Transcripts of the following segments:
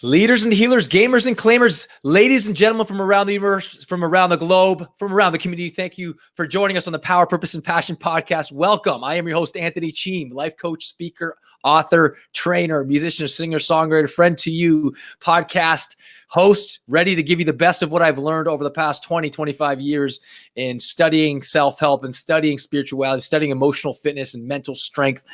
Leaders and healers, gamers and claimers, ladies and gentlemen from around the universe, from around the globe, from around the community, thank you for joining us on the Power, Purpose, and Passion podcast. Welcome. I am your host, Anthony Cheam, life coach, speaker, author, trainer, musician, singer, songwriter, friend to you, podcast host, ready to give you the best of what I've learned over the past 20, 25 years in studying self-help and studying spirituality, studying emotional fitness and mental strength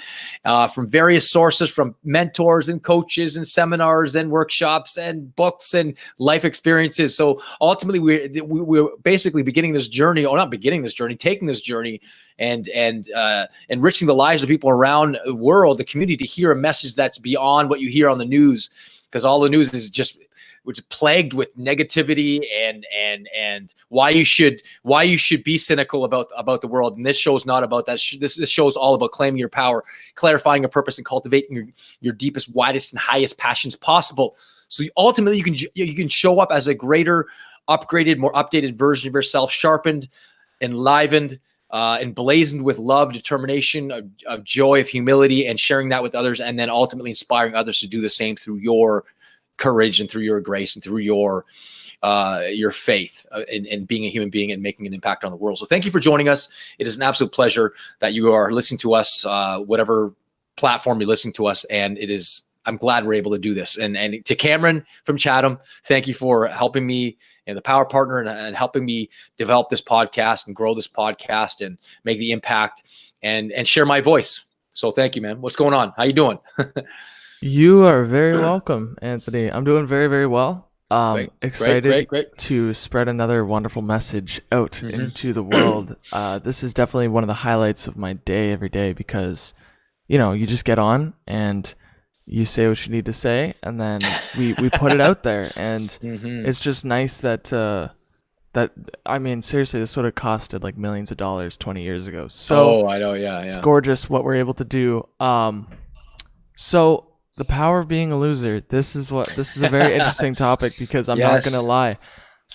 from various sources, from mentors and coaches and seminars and workshops and books and life experiences. So ultimately, we're basically beginning this journey, or not beginning this journey, taking this journey and enriching the lives of people around the world, the community, to hear a message that's beyond what you hear on the news, because all the news is just which is plagued with negativity and why you should be cynical about the world. And this show's not about that. This show's all about claiming your power, clarifying your purpose, and cultivating your deepest, widest, and highest passions possible. So ultimately, you can show up as a greater, upgraded, more updated version of yourself, sharpened, enlivened, emblazoned with love, determination, of joy, of humility, and sharing that with others, and then ultimately inspiring others to do the same through your courage and through your grace and through your faith in being a human being and making an impact on the world. So thank you for joining us. It is an absolute pleasure that you are listening to us, whatever platform you're listening to us. And I'm glad we're able to do this. And to Cameron from Chatham, thank you for helping me and the power partner and helping me develop this podcast and grow this podcast and make the impact and share my voice. So thank you, man. What's going on? How you doing? You are very welcome, Anthony. I'm doing very, very well. Excited great. to spread another wonderful message out into the world. This is definitely one of the highlights of my day every day because, you just get on and you say what you need to say, and then we put it out there. And it's just nice that seriously, this would have costed like millions of dollars 20 years ago. So I know, yeah. It's gorgeous what we're able to do. So the power of being a loser. This is a very interesting topic because I'm not gonna lie.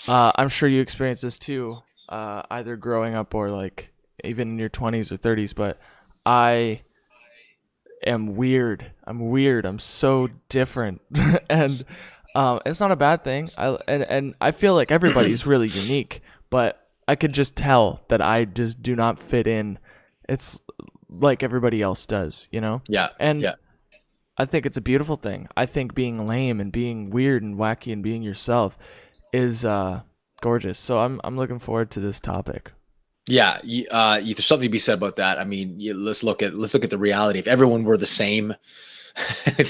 I'm sure you experienced this too, either growing up or like even in your 20s or 30s. But I am weird. I'm so different, and it's not a bad thing. I feel like everybody's really unique, but I could just tell that I just do not fit in. It's like everybody else does, Yeah. And I think it's a beautiful thing. I think being lame and being weird and wacky and being yourself is gorgeous. So I'm looking forward to this topic. Yeah, there's something to be said about that. I mean, let's look at the reality. If everyone were the same,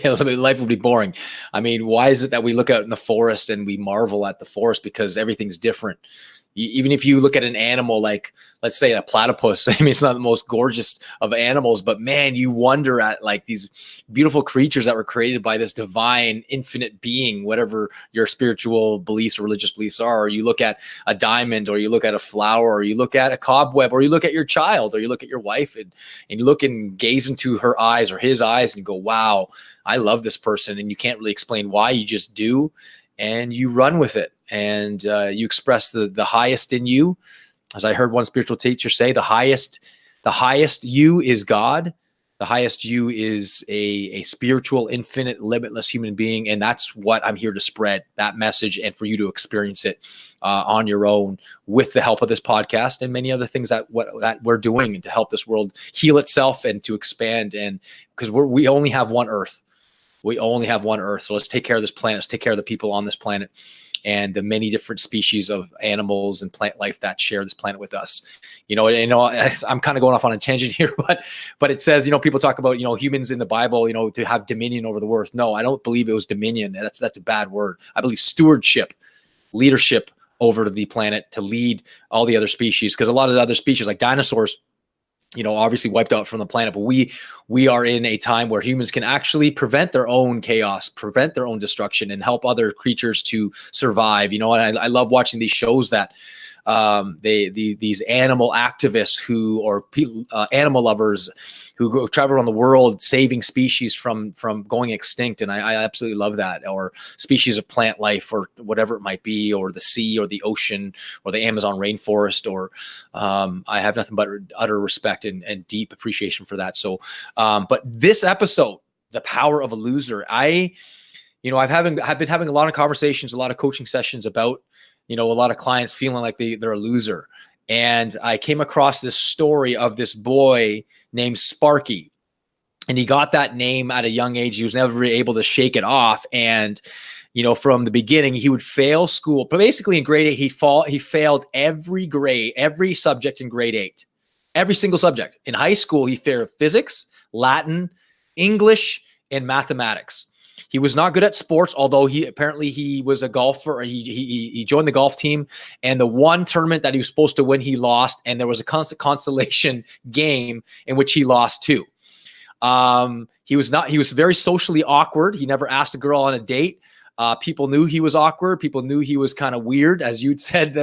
life would be boring. I mean, why is it that we look out in the forest and we marvel at the forest? Because everything's different. Even if you look at an animal like, let's say, a platypus, I mean, it's not the most gorgeous of animals, but man, you wonder at like these beautiful creatures that were created by this divine, infinite being, whatever your spiritual beliefs or religious beliefs are. Or you look at a diamond, or you look at a flower, or you look at a cobweb, or you look at your child, or you look at your wife, and you look and gaze into her eyes or his eyes and you go, wow, I love this person. And you can't really explain why, you just do. And you run with it, and you express the highest in you. As I heard one spiritual teacher say, the highest you is God. The highest you is a spiritual, infinite, limitless human being. And that's what I'm here to spread, that message, and for you to experience it on your own with the help of this podcast and many other things that we're doing to help this world heal itself and to expand. And because we only have one Earth. We only have one Earth. So let's take care of this planet. Let's take care of the people on this planet and the many different species of animals and plant life that share this planet with us. I'm kind of going off on a tangent here, but it says, people talk about, humans in the Bible, to have dominion over the earth. No, I don't believe it was dominion. That's a bad word. I believe stewardship, leadership over the planet to lead all the other species. Because a lot of the other species like dinosaurs, obviously wiped out from the planet, but we are in a time where humans can actually prevent their own chaos, prevent their own destruction, and help other creatures to survive. And I love watching these shows that these animal activists or animal lovers who go travel around the world saving species from going extinct. And I absolutely love that. Or species of plant life or whatever it might be, or the sea or the ocean or the Amazon rainforest. Or I have nothing but utter respect and deep appreciation for that. So, but this episode, The Power of a Loser, I've been having a lot of conversations, a lot of coaching sessions about, a lot of clients feeling like they're a loser. And I came across this story of this boy named Sparky. And he got that name at a young age. He was never able to shake it off. And, from the beginning, he would fail school. But basically in grade 8, he failed every subject in grade 8. Every single subject. In high school, he failed physics, Latin, English, and mathematics. He was not good at sports, although he was a golfer. He joined the golf team, and the one tournament that he was supposed to win, he lost. And there was a constant consolation game in which he lost too. He was very socially awkward. He never asked a girl on a date. People knew he was awkward. People knew he was kind of weird, as you'd said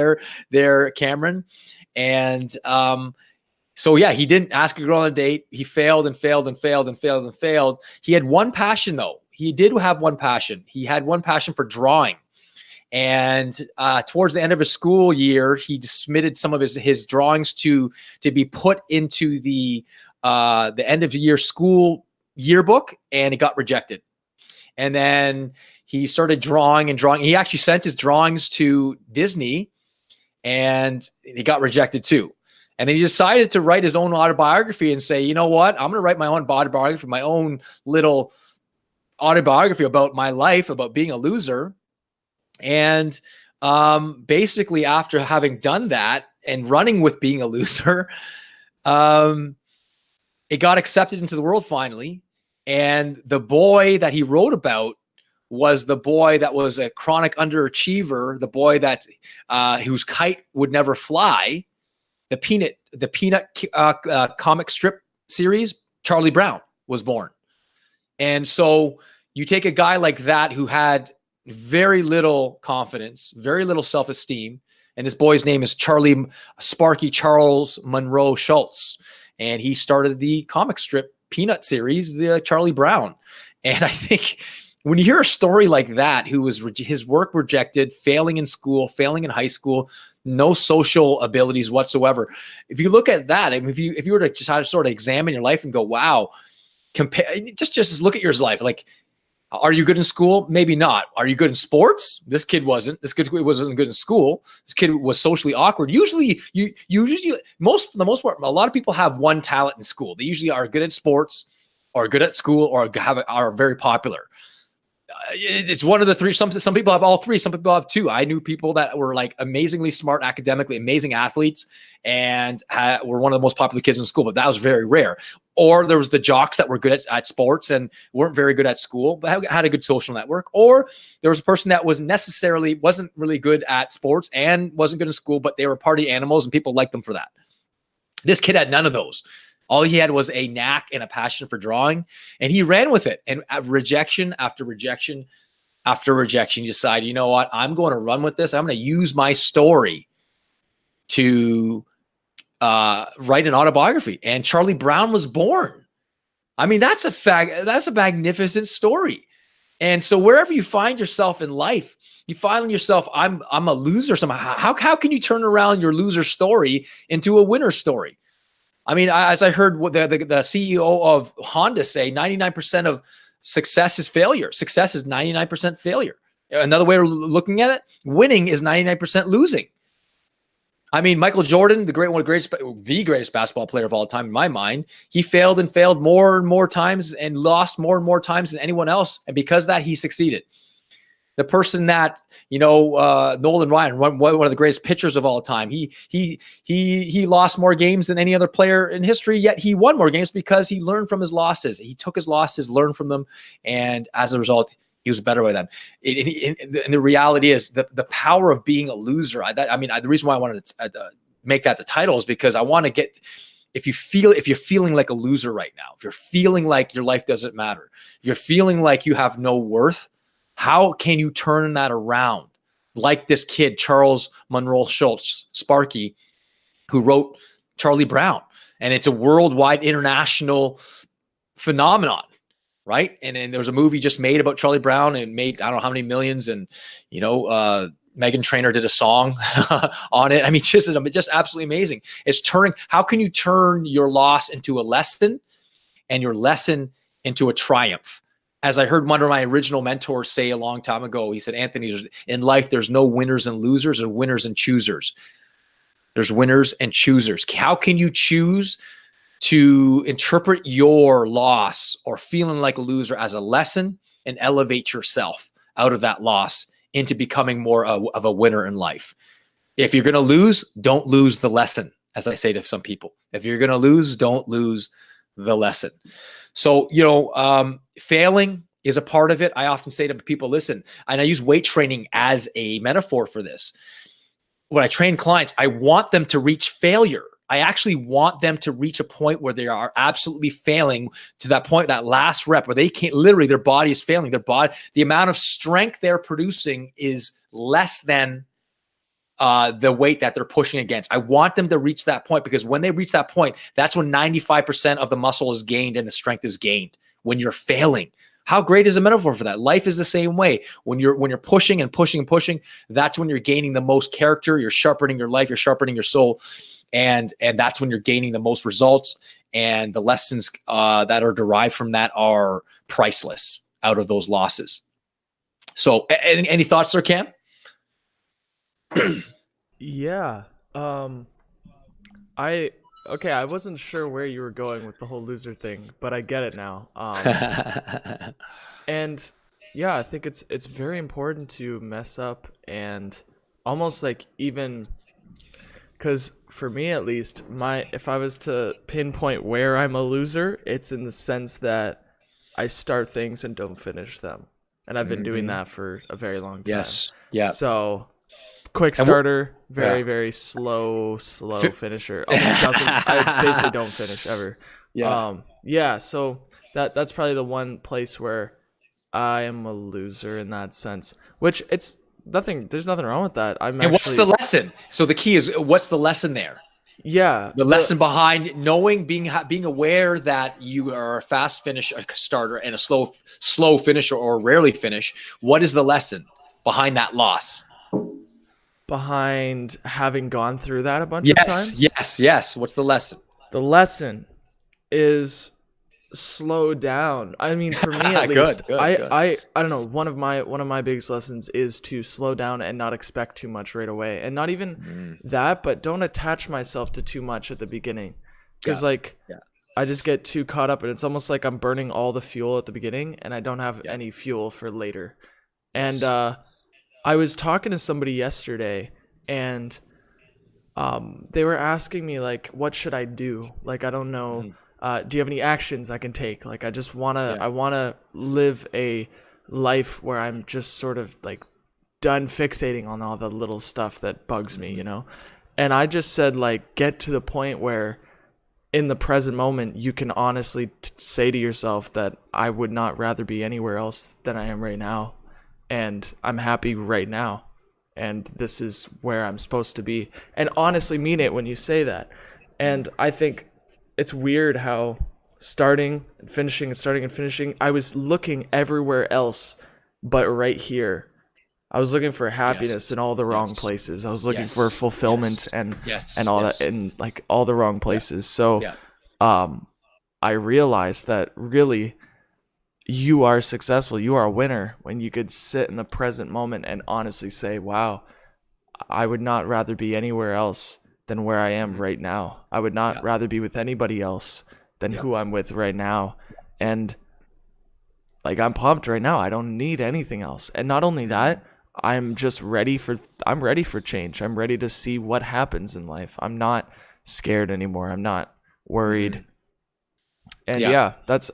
there, Cameron. And, so yeah, he didn't ask a girl on a date. He failed and failed and failed and failed and failed. He had one passion though. He did have one passion. He had one passion for drawing. And towards the end of his school year, he submitted some of his drawings to be put into the end of the year school yearbook, and it got rejected. And then he started drawing and drawing. He actually sent his drawings to Disney, and he got rejected too. And then he decided to write his own autobiography and say, you know what? I'm going to write my own autobiography, my own little autobiography about my life, about being a loser. And basically after having done that and running with being a loser, it got accepted into the world finally. And the boy that he wrote about was the boy that was a chronic underachiever, the boy that whose kite would never fly. The Peanut comic strip series, Charlie Brown was born. And so you take a guy like that who had very little confidence, very little self-esteem, and this boy's name is Sparky Charles Monroe Schultz. And he started the comic strip Peanut series, the Charlie Brown. And I think when you hear a story like that, who was his work rejected, failing in school, failing in high school, no social abilities whatsoever. If you look at that, I mean, if you were to try to sort of examine your life and go, wow, just look at your life. Like, are you good in school? Maybe not. Are you good in sports? This kid wasn't. This kid wasn't good in school. This kid was socially awkward. Usually, for the most part, a lot of people have one talent in school. They usually are good at sports, or good at school, or are very popular. It's one of the three. Some people have all three. Some people have two. I knew people that were like amazingly smart academically, amazing athletes, and were one of the most popular kids in school, but that was very rare. Or there was the jocks that were good at sports and weren't very good at school, but had a good social network. Or there was a person that wasn't really good at sports and wasn't good in school, but they were party animals and people liked them for that. This kid had none of those. All he had was a knack and a passion for drawing, and he ran with it. And rejection after rejection after rejection, he decided, you know what? I'm going to run with this. I'm going to use my story to write an autobiography. And Charlie Brown was born. I mean, that's a fact. That's a magnificent story. And so wherever you find yourself in life, you find yourself, I'm a loser somehow. How can you turn around your loser story into a winner story? I mean, as I heard the CEO of Honda say, 99% of success is failure. Success is 99% failure. Another way of looking at it, winning is 99% losing. I mean, Michael Jordan, the greatest basketball player of all time in my mind, he failed and failed more and more times and lost more and more times than anyone else. And because of that, he succeeded. The person that, Nolan Ryan, one of the greatest pitchers of all time, he lost more games than any other player in history, yet he won more games because he learned from his losses. He took his losses, learned from them, and as a result, he was better with them. And the reality is the power of being a loser. The reason why I wanted to make that the title is because I want to get, if you're feeling like a loser right now, if you're feeling like your life doesn't matter, if you're feeling like you have no worth, how can you turn that around? Like this kid, Charles Monroe Schultz, Sparky, who wrote Charlie Brown. And it's a worldwide international phenomenon, right? And there was a movie just made about Charlie Brown and made, I don't know how many millions. And, Meghan Trainor did a song on it. I mean, just absolutely amazing. How can you turn your loss into a lesson and your lesson into a triumph? as I heard one of my original mentors say a long time ago, he said, Anthony, in life, there's no winners and losers, or winners and choosers. There's winners and choosers. How can you choose to interpret your loss or feeling like a loser as a lesson and elevate yourself out of that loss into becoming more of a winner in life? If you're going to lose, don't lose the lesson, as I say to some people. If you're going to lose, don't lose the lesson. So, failing is a part of it. I often say to people, listen, and I use weight training as a metaphor for this. When I train clients, I want them to reach failure. I actually want them to reach a point where they are absolutely failing, to that point, that last rep where they can't, literally their body is failing. Their body, the amount of strength they're producing is less than the weight that they're pushing against. I want them to reach that point, because when they reach that point, that's when 95% of the muscle is gained and the strength is gained. When you're failing, how great is a metaphor for that? Life is the same way. When you're pushing and pushing and pushing, that's when you're gaining the most character. You're sharpening your life. You're sharpening your soul. And that's when you're gaining the most results, and the lessons that are derived from that are priceless out of those losses. So any thoughts there, Cam? Yeah. I wasn't sure where you were going with the whole loser thing, but I get it now. And yeah, I think it's very important to mess up, and almost like, even because for me at least, if I was to pinpoint where I'm a loser, it's in the sense that I start things and don't finish them. And I've been doing that for a very long time. Yes. Yeah. So quick starter, very slow finisher. I basically don't finish ever. Yeah. So that's probably the one place where I am a loser in that sense, which there's nothing wrong with that. What's the lesson? So the key is, what's the lesson there? Yeah. The lesson behind knowing, being aware that you are a fast finish, a starter, and a slow finisher, or rarely finish. What is the lesson behind that loss? Behind having gone through that a bunch of times? Yes. What's the lesson? The lesson is slow down. I mean, for me at least, good. I don't know. One of my biggest lessons is to slow down and not expect too much right away, and not even that, but don't attach myself to too much at the beginning, because I just get too caught up, and it's almost like I'm burning all the fuel at the beginning, and I don't have any fuel for later. And I was talking to somebody yesterday, and they were asking me, like, what should I do? Like, I don't know. Do you have any actions I can take? Like, I just I want to live a life where I'm just sort of like done fixating on all the little stuff that bugs me, And I just said, like, get to the point where in the present moment, you can honestly say to yourself that I would not rather be anywhere else than I am right now. And I'm happy right now. And this is where I'm supposed to be. And honestly mean it when you say that. And I think it's weird how starting and finishing, I was looking everywhere else but right here. I was looking for happiness in all the wrong places. I was looking for fulfillment and all that in like all the wrong places. So I realized that really you are successful. You are a winner when you could sit in the present moment and honestly say, wow, I would not rather be anywhere else than where I am right now. I would not rather be with anybody else than who I'm with right now. And like, I'm pumped right now. I don't need anything else. And not only that, I'm ready for change. I'm ready to see what happens in life. I'm not scared anymore. I'm not worried. And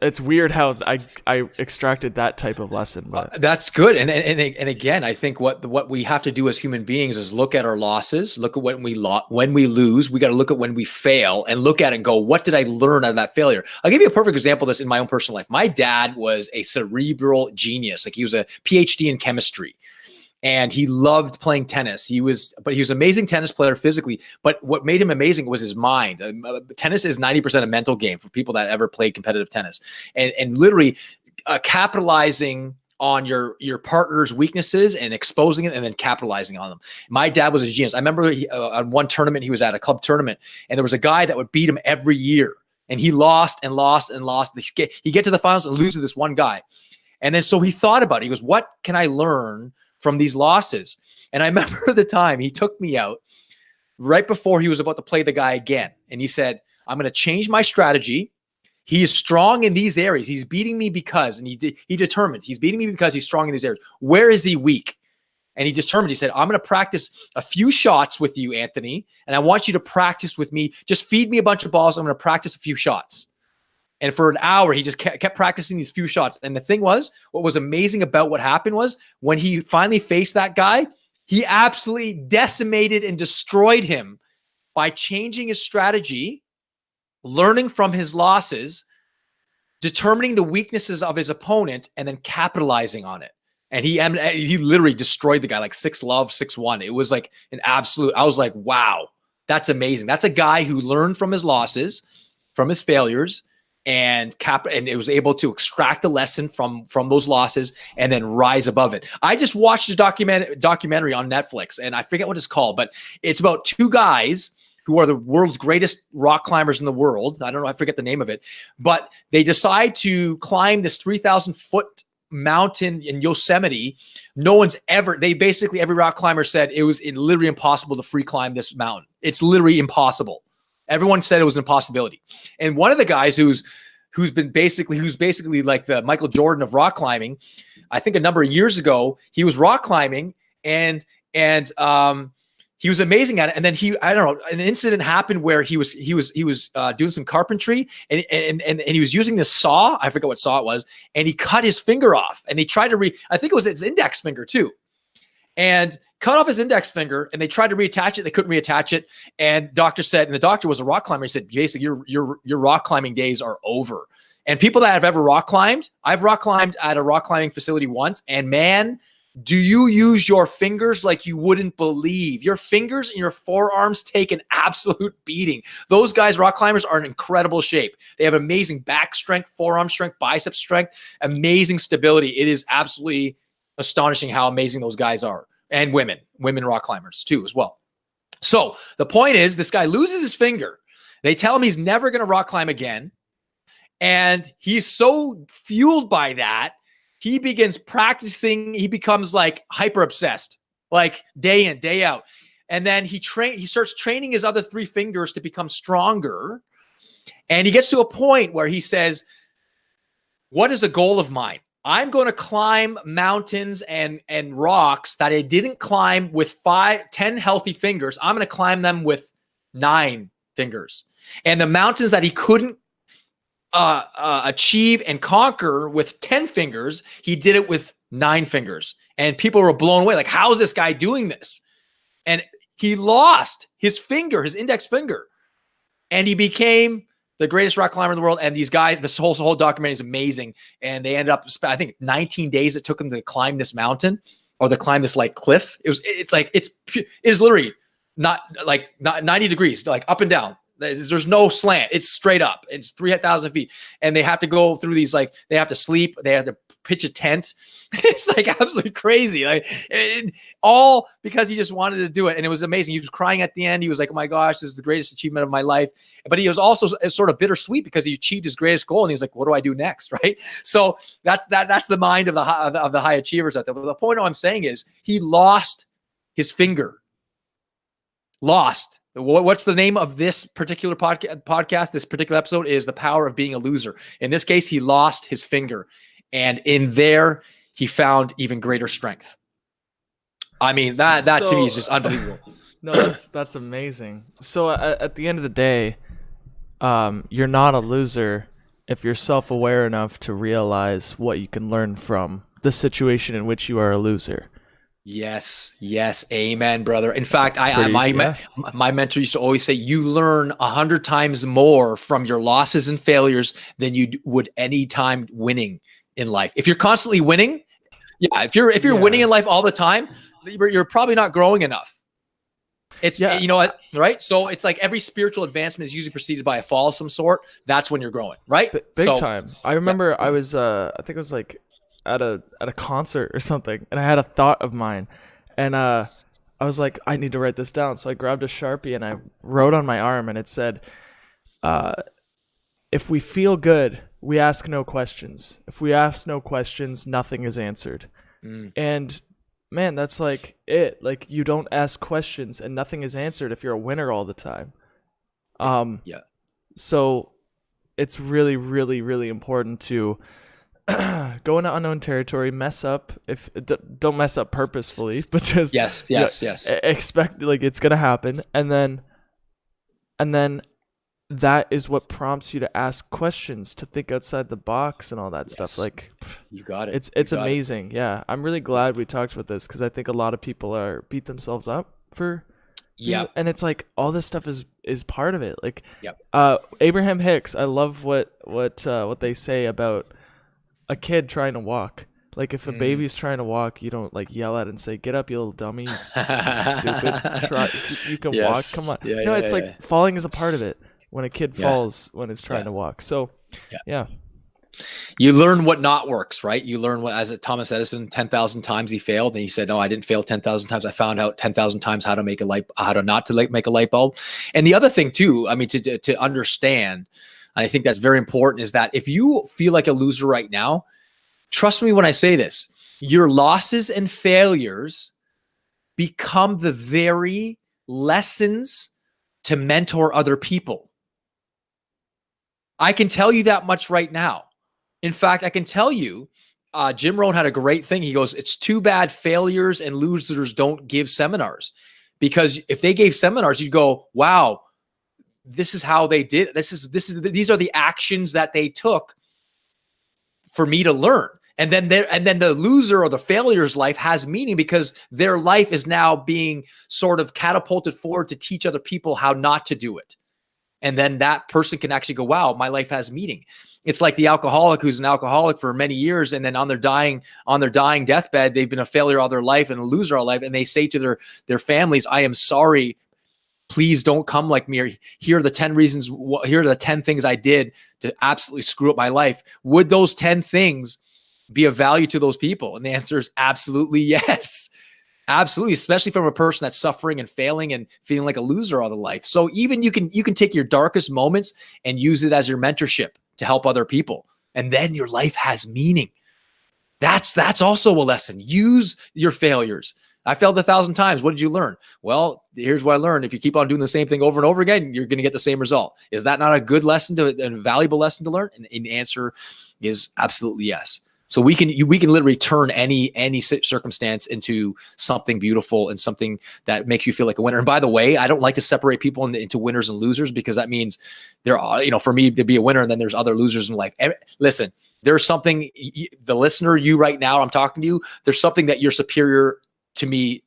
it's weird how I extracted that type of lesson. But that's good. And again, I think what we have to do as human beings is look at our losses, look at when we lose. We got to look at when we fail and look at it and go, what did I learn out of that failure? I'll give you a perfect example of this in my own personal life. My dad was a cerebral genius. Like, he was a PhD in chemistry. And he loved playing tennis. He was an amazing tennis player physically. But what made him amazing was his mind. Tennis is 90% a mental game for people that ever played competitive tennis. And literally capitalizing on your partner's weaknesses and exposing it and then capitalizing on them. My dad was a genius. I remember on one tournament, he was at a club tournament, and there was a guy that would beat him every year. And he lost and lost and lost. He'd get to the finals and lose to this one guy. And then so he thought about it. He goes, what can I learn from these losses? And I remember the time he took me out right before he was about to play the guy again. And he said, I'm going to change my strategy. He is strong in these areas. He's beating me because, and he determined he's beating me because he's strong in these areas. Where is he weak? And he determined, he said, I'm going to practice a few shots with you, Anthony. And I want you to practice with me. Just feed me a bunch of balls. I'm going to practice a few shots. And for an hour, he just kept practicing these few shots. And the thing was, what was amazing about what happened was when he finally faced that guy, he absolutely decimated and destroyed him by changing his strategy, learning from his losses, determining the weaknesses of his opponent, and then capitalizing on it. And he literally destroyed the guy, like 6-love, 6-1. It was like an absolute, I was like, wow, that's amazing. That's a guy who learned from his losses, from his failures, and it was able to extract the lesson from those losses and then rise above it. I just watched a documentary on Netflix, and I forget what it's called, but it's about two guys who are the world's greatest rock climbers in the world. I don't know, I forget the name of it, but they decide to climb this 3,000-foot mountain in Yosemite. Every rock climber said it was literally impossible to free climb this mountain. It's literally impossible. Everyone said it was an impossibility. And one of the guys who's basically like the Michael Jordan of rock climbing, I think a number of years ago, he was rock climbing and he was amazing at it. And then an incident happened where he was doing some carpentry and he was using this saw. I forget what saw it was. And he cut his finger off, and they tried to I think it was his index finger too, and cut off his index finger, and they tried to reattach it. They couldn't reattach it. And the doctor was a rock climber. He said, basically your rock climbing days are over. And people that have ever rock climbed, I've rock climbed at a rock climbing facility once, and man, do you use your fingers like you wouldn't believe. Your fingers and your forearms take an absolute beating. Those guys, rock climbers, are in incredible shape. They have amazing back strength, forearm strength, bicep strength, amazing stability. It is absolutely astonishing how amazing those guys are. And women rock climbers too as well. So the point is, this guy loses his finger. They tell him he's never going to rock climb again. And he's so fueled by that, he begins practicing. He becomes like hyper obsessed, like day in, day out. And then he starts training his other 3 fingers to become stronger. And he gets to a point where he says, what is a goal of mine? I'm going to climb mountains and rocks that I didn't climb with 10 healthy fingers. I'm going to climb them with 9 fingers. And the mountains that he couldn't achieve and conquer with 10 fingers, he did it with 9 fingers. And people were blown away. Like, how is this guy doing this? And he lost his finger, his index finger. And he became the greatest rock climber in the world. And these guys, this whole documentary is amazing. And they end up, I think 19 days it took them to climb this mountain, or to climb this like cliff. It's literally not 90 degrees, like up and down. There's no slant. It's straight up. It's 3,000 feet. And they have to go through these, like, they have to sleep. They have to pitch a tent. It's like absolutely crazy. Like, all because he just wanted to do it. And it was amazing. He was crying at the end. He was like, oh my gosh, this is the greatest achievement of my life. But he was also sort of bittersweet because he achieved his greatest goal. And he was like, what do I do next? Right. So that's the mind of the high achievers out there. But the point I'm saying is, he lost his finger. Lost. What's the name of this particular podcast? This particular episode is The Power of Being a Loser. In this case, he lost his finger. And in there, he found even greater strength. I mean, that to me is just unbelievable. No, that's amazing. So at the end of the day, you're not a loser if you're self-aware enough to realize what you can learn from the situation in which you are a loser. Yes. Amen, brother. In fact, my mentor used to always say, you learn 100 times more from your losses and failures than you would any time winning in life. If you're constantly winning, if you're winning in life all the time, you're probably not growing enough. It's, you know what, right? So it's like every spiritual advancement is usually preceded by a fall of some sort. That's when you're growing, right? Big time. I remember I was, I think it was like, at a concert or something, and I had a thought of mine, and I was like, I need to write this down. So I grabbed a Sharpie and I wrote on my arm, and it said, if we feel good, we ask no questions. If we ask no questions, nothing is answered. And man, that's like it. Like, you don't ask questions and nothing is answered if you're a winner all the time. Yeah. So it's really, really, really important to go into unknown territory, mess up. Don't mess up purposefully, but just yes. expect, like, it's gonna happen, and then that is what prompts you to ask questions, to think outside the box and all that stuff. Like, you got it. It's amazing. Yeah, I'm really glad we talked about this, because I think a lot of people beat themselves up for. Yeah, and it's like all this stuff is part of it. Like, yep. Abraham Hicks, I love what they say about a kid trying to walk. Like, if a baby's trying to walk, you don't like yell at it and say, "Get up, you little dummy, you stupid! You can walk. Come on." It's like falling is a part of it. When a kid falls when it's trying to walk. So, yeah. You learn what not works, right? You learn what, as Thomas Edison, 10,000 times he failed. And he said, no, I didn't fail 10,000 times. I found out 10,000 times how to make make a light bulb. And the other thing too, I mean, to understand, and I think that's very important, is that if you feel like a loser right now, trust me when I say this, your losses and failures become the very lessons to mentor other people. I can tell you that much right now. In fact, I can tell you, Jim Rohn had a great thing. He goes, it's too bad failures and losers don't give seminars, because if they gave seminars, you'd go, wow, this is how they did. These are the actions that they took for me to learn. And then the loser or the failure's life has meaning, because their life is now being sort of catapulted forward to teach other people how not to do it. And then that person can actually go, wow, my life has meaning. It's like the alcoholic who's an alcoholic for many years, and then on their dying deathbed, they've been a failure all their life and a loser all life. And they say to their families, I am sorry, please don't come like me. Or here are the 10 reasons. Here are the 10 things I did to absolutely screw up my life. Would those 10 things be of value to those people? And the answer is absolutely yes. Absolutely, especially from a person that's suffering and failing and feeling like a loser all their life. So even you can take your darkest moments and use it as your mentorship to help other people. And then your life has meaning. That's also a lesson. Use your failures. I failed 1,000 times. What did you learn? Well, here's what I learned. If you keep on doing the same thing over and over again, you're going to get the same result. Is that not a good lesson and a valuable lesson to learn? And the answer is absolutely yes. So we can literally turn any circumstance into something beautiful and something that makes you feel like a winner. And by the way, I don't like to separate people into winners and losers, because that means there are, for me to be a winner, and then there's other losers in life. Listen, there's something, the listener, you right now, I'm talking to you, there's something that you're superior to me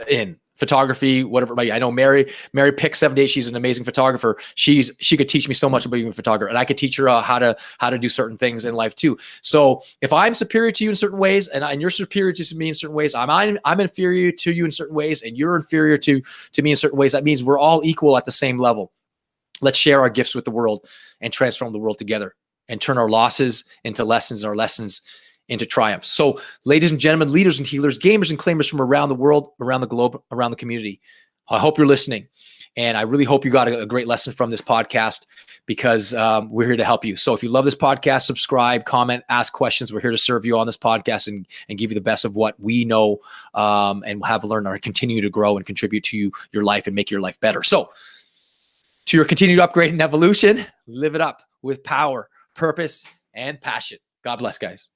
in. Photography, whatever. I know Mary Pick 78. She's an amazing photographer. She could teach me so much about being a photographer, and I could teach her how to do certain things in life too. So if I'm superior to you in certain ways, and you're superior to me in certain ways, I'm inferior to you in certain ways, and you're inferior to me in certain ways. That means we're all equal at the same level. Let's share our gifts with the world and transform the world together, and turn our losses into lessons, and our lessons into triumph. So, ladies and gentlemen, leaders and healers, gamers and claimers from around the world, around the globe, around the community, I hope you're listening. And I really hope you got a great lesson from this podcast, because we're here to help you. So if you love this podcast, subscribe, comment, ask questions. We're here to serve you on this podcast and give you the best of what we know and have learned, or continue to grow and contribute to your life and make your life better. So to your continued upgrade and evolution, live it up with power, purpose, and passion. God bless, guys.